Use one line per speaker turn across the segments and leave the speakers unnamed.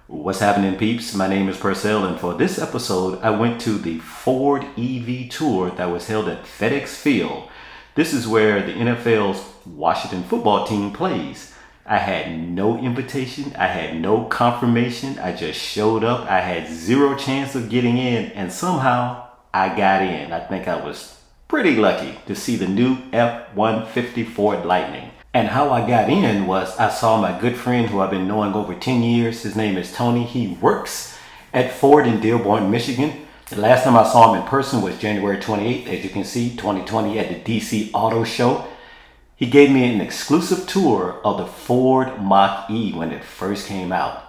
What's happening, peeps? My name is Purcell, and for this episode, I went to the Ford EV tour that was held at FedEx Field. This is where the NFL's Washington football team plays. I had no invitation, I had no confirmation, I just showed up. I had zero chance of getting in, and somehow I got in. I think I was pretty lucky to see the new F150 Ford Lightning. And how I got in was I saw my good friend who I've been knowing over 10 years. His name is Tony. He works at Ford in Dearborn, Michigan. The last time I saw him in person was January 28th, as you can see, 2020 at the DC Auto Show. He gave me an exclusive tour of the Ford Mach-E when it first came out.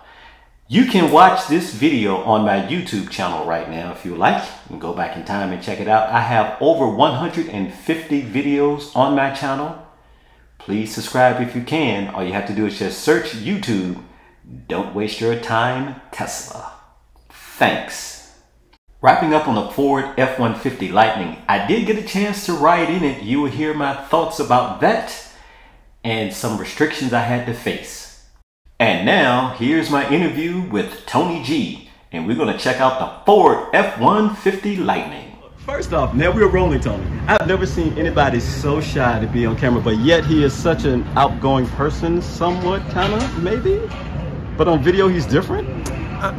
You can watch this video on my YouTube channel right now if you like. You can go back in time and check it out. I have over 150 videos on my channel. Please subscribe if you can. All you have to do is just search YouTube. Don't waste your time, Tesla. Thanks. Wrapping up on the Ford F150 Lightning, I did get a chance to ride in it. You will hear my thoughts about that and some restrictions I had to face. And now, here's my interview with Tony G. And we're going to check out the Ford F150 Lightning. First off, now we're rolling, Tony. I've never seen anybody so shy to be on camera, but yet he is such an outgoing person, somewhat, kind of, maybe. But on video, he's different.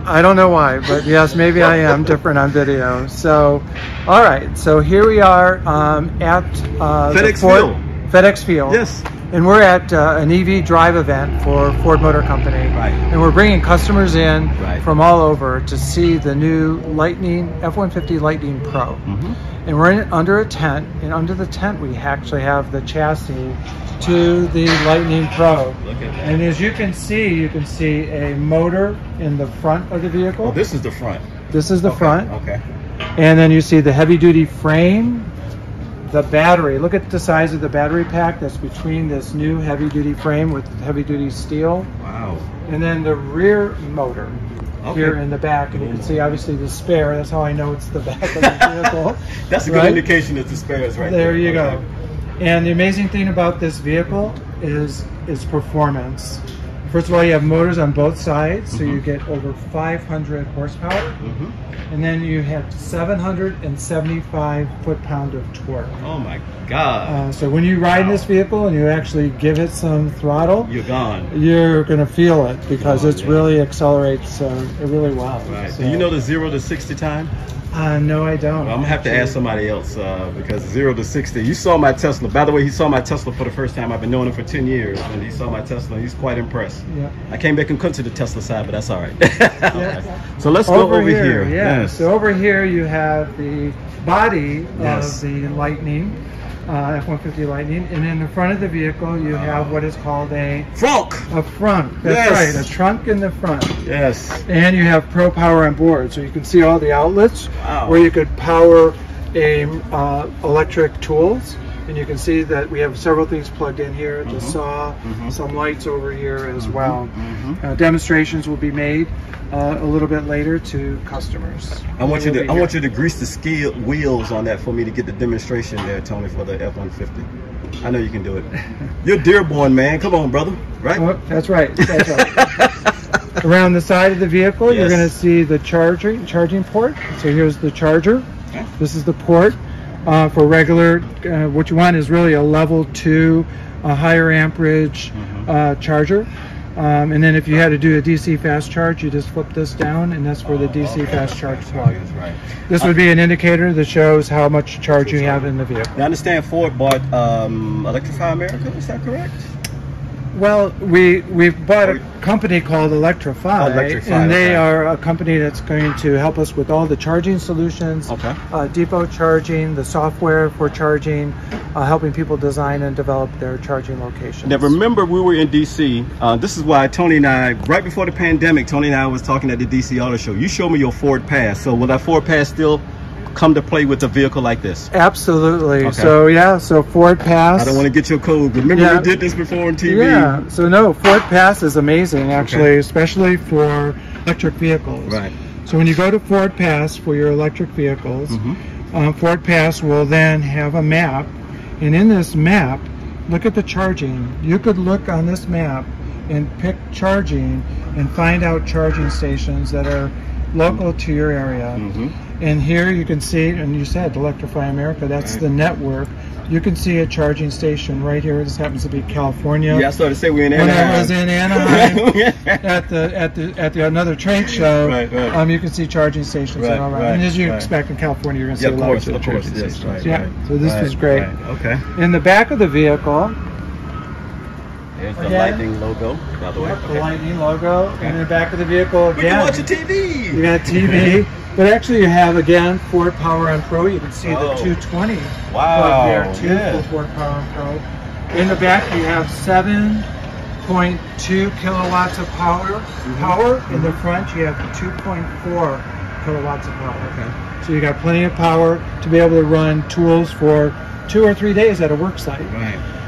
I don't know why, but yes, maybe I am different on video. So, all right. So here we are at
FedEx Field.
FedEx Field.
Yes.
And we're at an EV drive event for Ford Motor Company.
Right.
And we're bringing customers in
Right.
from all over to see the new Lightning, F150 Lightning Pro.
Mm-hmm.
And we're under a tent, and under the tent we actually have the chassis to the Lightning Pro.
Look at that.
And as you can see a motor in the front of the vehicle.
Oh, this is the front.
This is the front.
Okay.
And then you see the heavy-duty frame, the battery. Look at the size of the battery pack that's between this new heavy-duty frame with heavy-duty steel.
Wow.
And then the rear motor here in the back. And you can see obviously the spare. That's how I know it's the back of the vehicle.
That's a good indication that the spare is right there.
There you go. And the amazing thing about this vehicle is its performance. First of all, you have motors on both sides, so you get over 500 horsepower. And then you have 775 foot-pound of torque.
Oh my God.
So when you ride in this vehicle and you actually give it some throttle,
You're gone.
you're going to feel it because it really accelerates really well.
Right.
So,
Do you know the 0 to 60 time?
no, I don't.
Well, I'm gonna have to ask somebody else because 0 to 60. You saw my Tesla. By the way, he saw my Tesla for the first time. I've been knowing him for 10 years, and he saw my Tesla. He's quite impressed. Yeah. I came back and couldn't to the Tesla side, but that's all right. So let's go over here.
Yeah.
Yes.
So over here you have the body
Yes.
of the Lightning, F150 Lightning, and in the front of the vehicle you have what is called a
Trunk.
front. That's
Yes.
right, a trunk in the front.
Yes.
And you have Pro Power on board, so you can see all the outlets
Wow.
where you could power a electric tools. And you can see that we have several things plugged in here, the saw, some lights over here as well. Demonstrations will be made a little bit later to customers.
I want you to grease the wheels on that for me to get the demonstration there, Tony, for the F-150. I know you can do it. You're Dearborn, man. Come on, brother. Right?
Oh, that's right. That's right. Around the side of the vehicle, you're going to see the charging port. So here's the charger.
Okay.
This is the port for regular. What you want is really a level 2, higher amperage charger. And then if you had to do a DC fast charge, you just flip this down, and that's for the DC fast charge plug.
Right.
This would be an indicator that shows how much charge you have in the vehicle.
Now, I understand Ford bought Electrify America. Is that correct?
Well, we've bought a company called Electrify, and they are a company that's going to help us with all the charging solutions, depot charging, the software for charging, helping people design and develop their charging locations.
Now, remember, we were in DC. This is why Tony and I, right before the pandemic, Tony and I was talking at the DC Auto Show. You showed me your Ford Pass. So will that Ford Pass still come to play with a vehicle like this?
Absolutely.
Okay.
So yeah, so Ford Pass.
I don't want to get your code, but remember we did this before on TV.
Yeah, so no, Ford Pass is amazing actually, especially for electric vehicles.
Right.
So when you go to Ford Pass for your electric vehicles, Ford Pass will then have a map, and in this map, look at the charging. You could look on this map and pick charging and find out charging stations that are local to your area. And here you can see, and you said Electrify America, that's the network. You can see a charging station right here. This happens to be California.
Yeah, I started to say we're in Anaheim.
When I was in Anaheim at another trade show, you can see charging stations all around. And as you expect in California, you're going to see a lot of charging stations. So this was great.
Okay.
In the back of the vehicle,
there's the Lightning logo, by the way.
The Lightning logo. And in the back of the vehicle, again,
we can watch a TV.
You got a TV. But actually, you have, again, Ford Power on Pro. You can see the 220 plug there, too, for Ford Power on Pro. In the back, you have 7.2 kilowatts of power. In the front, you have 2.4 kilowatts of power. So you got plenty of power to be able to run tools for 2 or 3 days at a work site.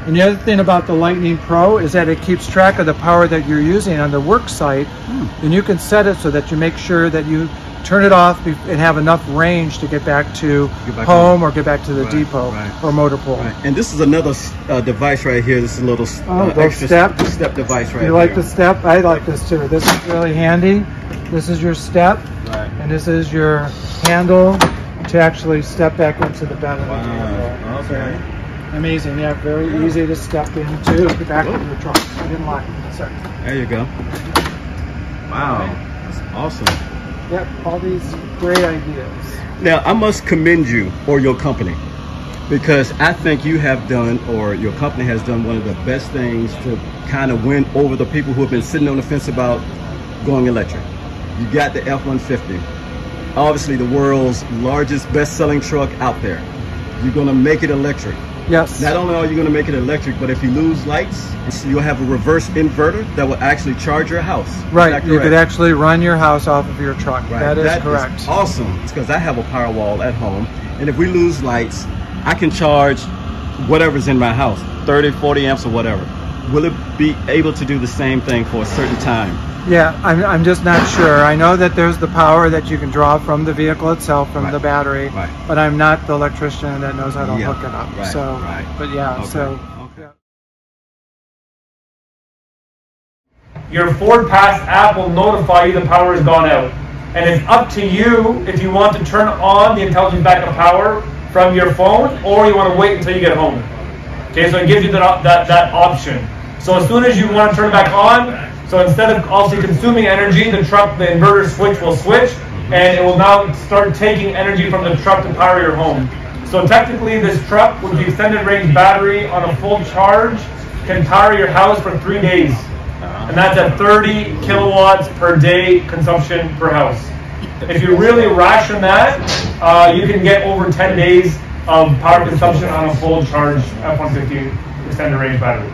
And the other thing about the Lightning Pro is that it keeps track of the power that you're using on the work site. And you can set it so that you make sure that you turn it off and have enough range to get back to home or get back to the depot or motor pool.
And this is another device right here. This is a little extra step device right here.
You like the step? I like this too. This is really handy. This is your step, and this is your handle to actually step back into the bed of the vehicle.
Okay.
Amazing. Yeah, very easy to step into the back of your truck. I didn't lie. Sorry.
There you go. Wow. That's awesome.
Yep, all these great ideas.
Now, I must commend you or your company, because I think you have done, or your company has done, one of the best things to kind of win over the people who have been sitting on the fence about going electric. You got the F-150, obviously the world's largest best-selling truck out there. You're going to make it electric.
Yes.
Not only are you going to make it electric, but if you lose lights, you'll have a reverse inverter that will actually charge your house.
Right. You could actually run your house off of your truck. That is correct.
Is awesome. It's because I have a power wall at home, and if we lose lights, I can charge whatever's in my house, 30, 40 amps or whatever. Will it be able to do the same thing for a certain time?
Yeah, I'm just not sure. I know that there's the power that you can draw from the vehicle itself, from the battery, but I'm not the electrician that knows how to hook it up. But yeah,
Your Ford Pass app will notify you the power has gone out. And it's up to you if you want to turn on the intelligent backup power from your phone, or you want to wait until you get home. Okay, so it gives you that option. So as soon as you want to turn it back on, so instead of also consuming energy, the inverter switch will switch, and it will now start taking energy from the truck to power your home. So technically, this truck with the extended range battery on a full charge can power your house for 3 days. And that's at 30 kilowatts per day consumption per house. If you really ration that, you can get over 10 days of power consumption on a full charge F-150 extended range battery.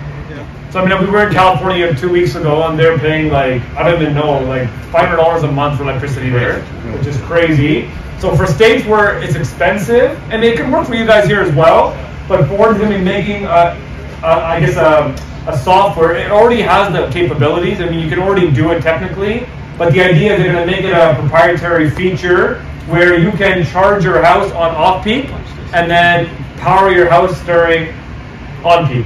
So I mean, we were in California 2 weeks ago, and they're paying like, I don't even know, like $500 a month for electricity there, which is crazy. So for states where it's expensive, and it can work for you guys here as well, but Ford's going to be making, I guess, a software. It already has the capabilities. I mean, you can already do it technically, but the idea is they're going to make it a proprietary feature where you can charge your house on off-peak and then power your house during on-peak.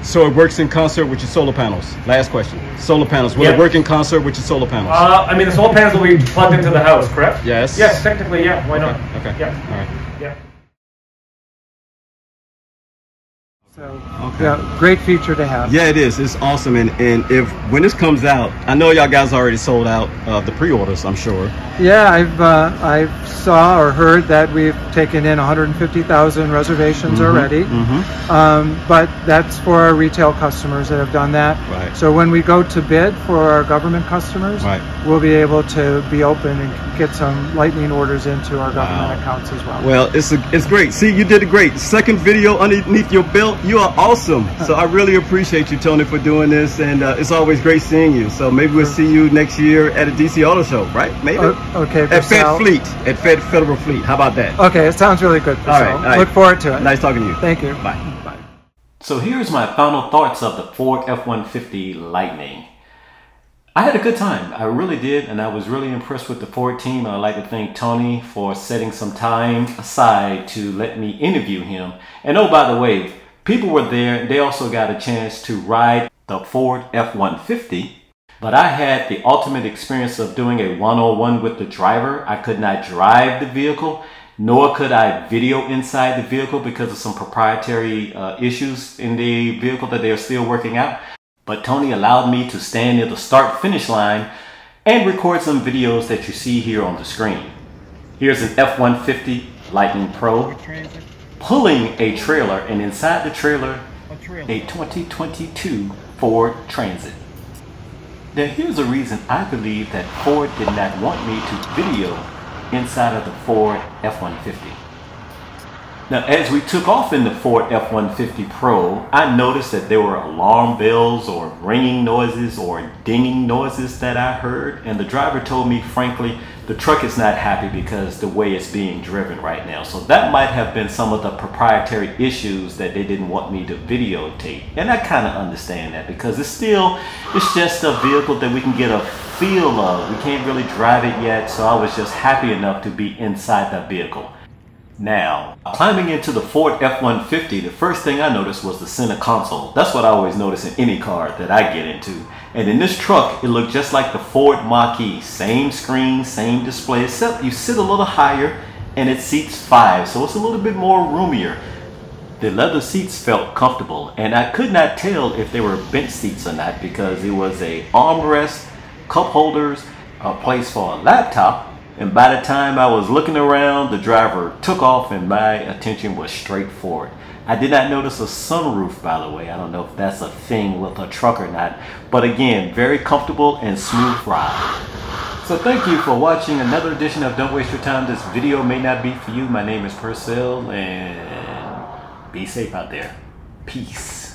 So it works in concert with your solar panels. Last question. Solar panels. Will it work in concert with your solar panels?
I mean, the solar panels will be plugged into the house, correct?
Yes.
Yes, technically, yeah. Why not?
Okay.
Yeah.
All right.
Yeah.
So, yeah, great feature to have.
Yeah, it is. It's awesome. And if when this comes out, I know y'all guys already sold out the pre-orders, I'm sure.
Yeah, I saw or heard that we've taken in 150,000 reservations already. But that's for our retail customers that have done that.
Right.
So when we go to bid for our government customers, we'll be able to be open and get some Lightning orders into our government accounts as well.
Well, it's great. See, you did it great. Second video underneath your belt. You are awesome. So I really appreciate you, Tony, for doing this, and it's always great seeing you. So maybe we'll see you next year at a DC Auto Show, right? Maybe.
Okay.
At Federal Fleet. How about that?
Okay, it sounds really good.
All right.
Look forward to it.
Nice talking to you.
Thank you.
Bye.
Bye.
So here's my final thoughts of the Ford F-150 Lightning. I had a good time. I really did, and I was really impressed with the Ford team. I'd like to thank Tony for setting some time aside to let me interview him. And oh, by the way, people were there. They also got a chance to ride the Ford F150, but I had the ultimate experience of doing a one-on-one with the driver. I could not drive the vehicle, nor could I video inside the vehicle because of some proprietary issues in the vehicle that they are still working out. But Tony allowed me to stand near the start-finish line and record some videos that you see here on the screen. Here's an F150 Lightning Pro pulling a trailer, and inside the trailer, a 2022 Ford Transit. Now here's a reason I believe that Ford did not want me to video inside of the Ford F150. Now as we took off in the Ford F150 Pro, I noticed that there were alarm bells or ringing noises or dinging noises that I heard, and the driver told me frankly the truck is not happy because the way it's being driven right now. So that might have been some of the proprietary issues that they didn't want me to videotape. And I kind of understand that because it's just a vehicle that we can get a feel of. We can't really drive it yet, so I was just happy enough to be inside the vehicle. Now, climbing into the Ford F-150, the first thing I noticed was the center console. That's what I always notice in any car that I get into. And in this truck, it looked just like the Ford Mach-E. Same screen, same display, except you sit a little higher and it seats 5, so it's a little bit more roomier. The leather seats felt comfortable, and I could not tell if they were bench seats or not because it was a armrest, cup holders, a place for a laptop. And by the time I was looking around, the driver took off and my attention was straight forward. I did not notice a sunroof, by the way. I don't know if that's a thing with a truck or not. But again, very comfortable and smooth ride. So thank you for watching another edition of Don't Waste Your Time. This video may not be for you. My name is Purcell, and be safe out there. Peace.